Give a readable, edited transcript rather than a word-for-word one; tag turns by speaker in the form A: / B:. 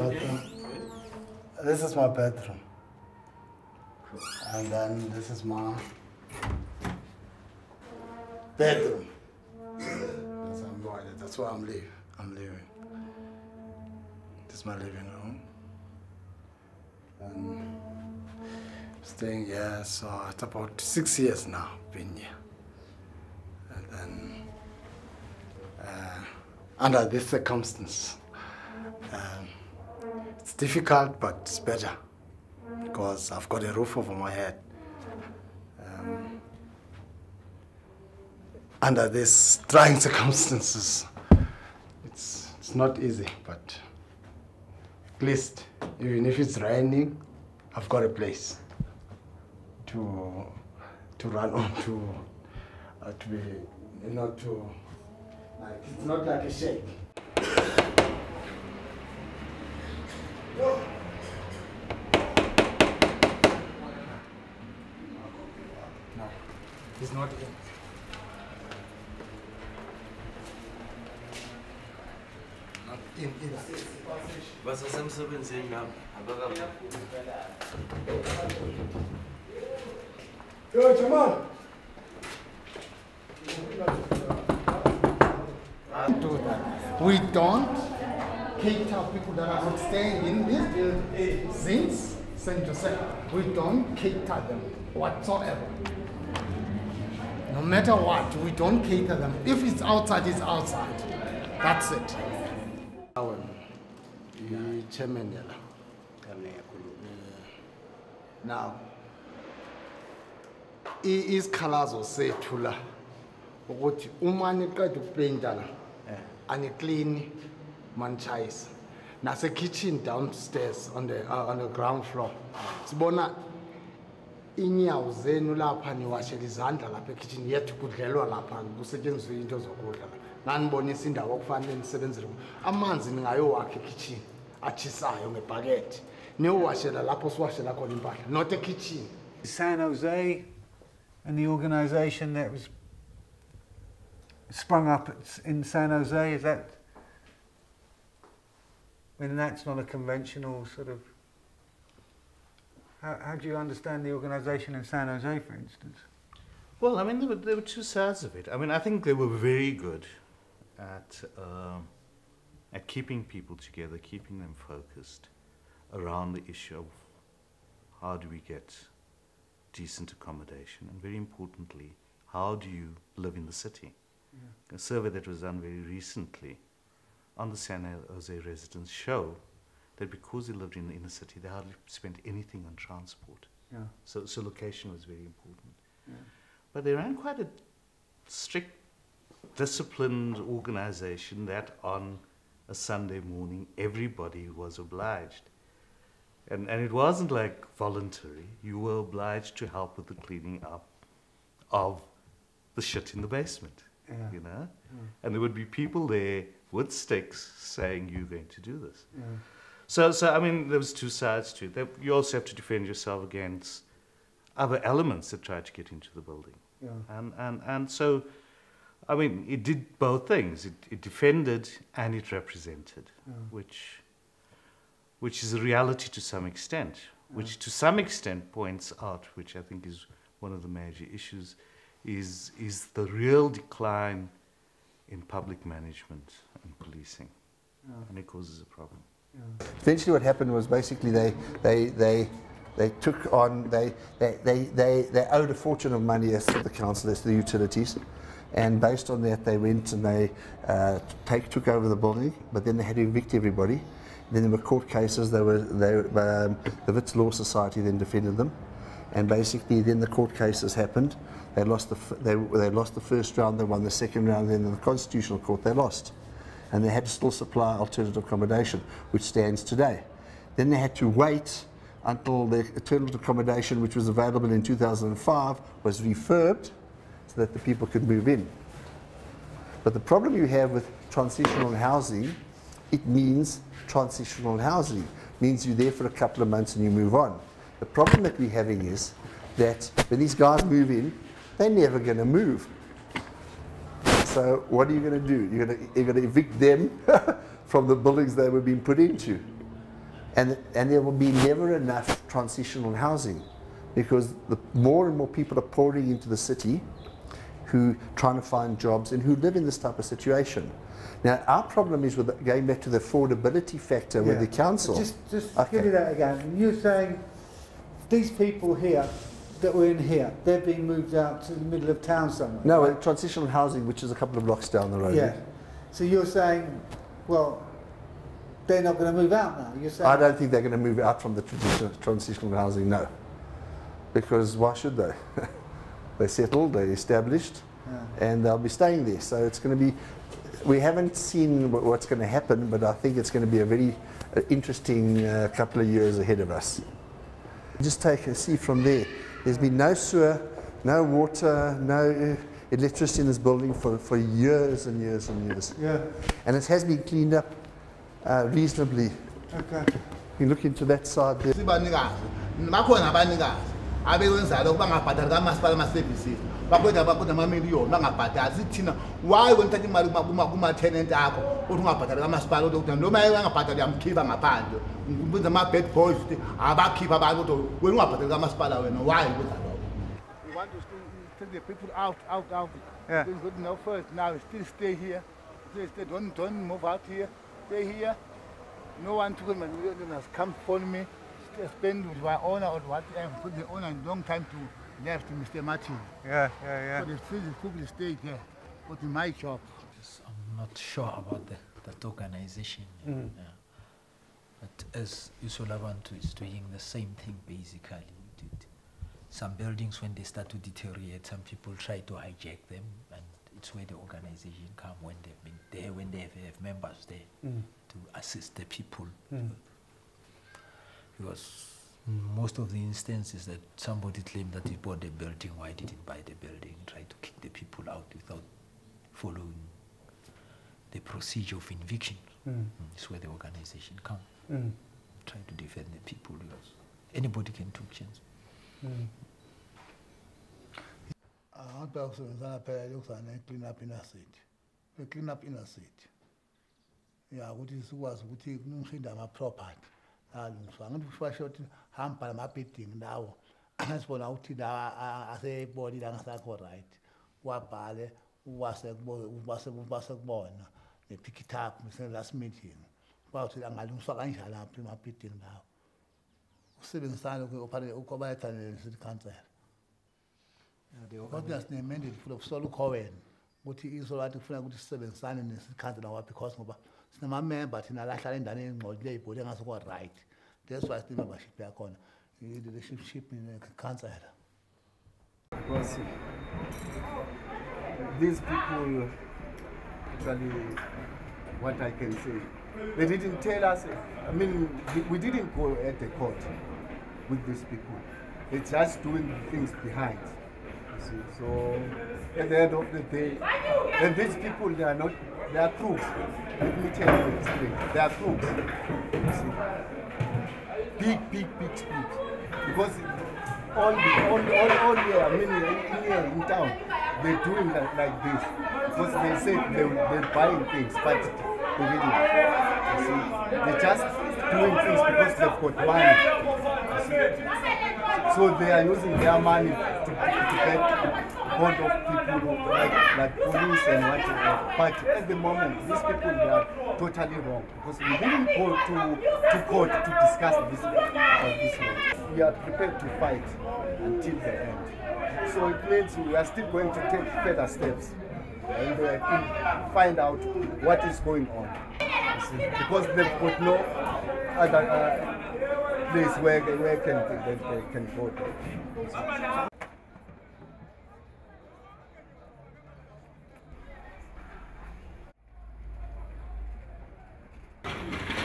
A: Okay.
B: This is my bedroom. And then this is my bedroom. That's where I'm living. This is my living room. And staying here, so it's about 6 years now, been here. And then, under this circumstance, it's difficult, but it's better because I've got a roof over my head. Under these trying circumstances, it's not easy, but at least even if it's raining, I've got a place to run on to be, you know, to like it's not like a shake. No, he's not in. Not in either.
C: Was ist am Sebenzen now?
B: Yo, Jamal! Do that. We don't cater people that are not staying in this building since St. Joseph. We don't cater them whatsoever. No matter what, we don't cater them. If it's outside, it's outside. That's it. Now, isikhalazo sethu la ukuthi uma niqeda ukupeyinta la aniclean manchayisa nase kitchen downstairs on the ground floor sibona inyawo zenu lapha niwashela izandla lapha ekitchen yethu kudlelwa lapha kusetshenziswa into zokudla nanibonisa indawo okufanele nisebenzele amanzi ningayowakha ekitchen achisayo ngebhaketi niyowashela lapho siwashela khona impahla not ekitchen.
D: San Jose and the organisation that was sprung up in San Jose, is that, I mean, that's not a conventional sort of, how do you understand the organisation in San Jose, for instance?
E: Well, I mean, there were two sides of it. I mean, I think they were very good at keeping people together, keeping them focused around the issue of how do we get decent accommodation, and very importantly, how do you live in the city? Yeah. A survey that was done very recently on the San Jose residents show that because they lived in the inner city, they hardly spent anything on transport.
D: Yeah.
E: So location was very important.
D: Yeah.
E: But they ran quite a strict, disciplined organization that on a Sunday morning, everybody was obliged. And it wasn't like voluntary. You were obliged to help with the cleaning up of the shit in the basement, you know? Yeah. And there would be people there with sticks saying, you're going to do this. Yeah. So I mean, there was two sides to it. You also have to defend yourself against other elements that try to get into the building. Yeah. And so, I mean, it did both things. It defended and it represented, which is a reality to some extent, which to some extent points out, which I think is one of the major issues, is the real decline in public management and policing, and it causes a problem.
F: Eventually what happened was basically they took on, they owed a fortune of money as to the council, as to the utilities, and based on that they went and they took over the building, but then they had to evict everybody. Then there were court cases. The Wits Law Society then defended them, and basically then the court cases happened. They lost the first round. They won the second round. Then in the Constitutional Court they lost, and they had to still supply alternative accommodation, which stands today. Then they had to wait until the alternative accommodation, which was available in 2005, was refurbed so that the people could move in. But the problem you have with transitional housing, it means transitional housing. It means you're there for a couple of months and you move on. The problem that we're having is that when these guys move in, they're never going to move. So what are you going to do? You're going to evict them from the buildings they were being put into. And there will be never enough transitional housing because more and more people are pouring into the city who trying to find jobs and who live in this type of situation. Now, our problem is with going back to the affordability factor with the council.
D: Just give me that again. You're saying these people here that were in here, they're being moved out to the middle of town somewhere?
F: No,
D: right?
F: transitional housing, which is a couple of blocks down the road.
D: Yeah. So you're saying, well, they're not going to move out now? You're saying
F: I don't think they're going to move out from the transitional housing, no. Because why should they? They're settled, they're established, and they'll be staying there. So it's going to be, we haven't seen what's going to happen, but I think it's going to be a very interesting couple of years ahead of us. Just see from there. There's been no sewer, no water, no electricity in this building for years and years and years.
D: Yeah.
F: And it has been cleaned up reasonably.
D: Okay.
F: You look into that side there.
B: abekwenzayo bangabhadali kamasipala ama-services bakwenda amamiliyoni bangabhadali sithi thina why wena imali kuma-tenant akho uthi ungabhadali kamasipala ukuthi noma angabhadali uyamkhipha ngaphandle benza ama-bad boys abakhipha abantu ukuthi wena ungabhadali kamasipala wena why kwenza lokho. We want to take the people out.
D: Yeah.
B: Good now first, now still stay here. Stay, don't move out here. Stay here. No one to come follow me. Spend with my owner or whatever. Put the owner a long time to left Mr. Martin.
D: Yeah.
B: So the people stay there. But in my job.
A: I'm not sure about that organization. Yeah. But as Usolabantu is doing the same thing basically. Some buildings, when they start to deteriorate, some people try to hijack them, and it's where the organization come when they've been there, when they have members there to assist the people. Because most of the instances that somebody claimed that he bought the building, why didn't he buy the building? Try to kick the people out without following the procedure of eviction. It's where the organization come. Try to defend the people because anybody can take chance.
B: Abantu basebenzana phela lokuzana clean up inner city. Clean up inner city. Yeah, ukuthi sikwazi ukuthi kungishinda ama property. Alungiswa ngithi kusho ukuthi hamba lama building lawo. Asibona ukuthi la aseboni la ngasakho right. Wabhale uwase kubona ne pick it up mse last meeting. Bathi angalungiswa kanjani lapha ema building lawo. Usebenzisana ukopharetha ne-city council. Kodwa sinemandate full of solo Cohen ukuthi isolwathi kufuna ukuthi sisebenzisane ne-city council nawa because ngoba sinama-member thina lahlala endaweni engqolile ibhodi engasokwa right. That's why sinemembership yakhona i-leadership ne-council.
G: Because these people, actually, what I can say, they didn't tell us, I mean, we didn't go at the court with these people. They're just doing things behind. You see. So at the end of the day, and these people, they are crooks. Let me tell you explain. They are crooks. You see. Big crooks. Because all here, I mean, here in town, they're doing like this. Because they say they're buying things, but they really, you see, they're just doing things because they've got money. You see. So they are using their money to get hold of people like police and whatever. But at the moment, these people, they are totally wrong. Because we didn't go to court to discuss this law. We are prepared to fight until the end. So it means we are still going to take further steps and find out what is going on. Because they've got no other place where they can go to.
B: you.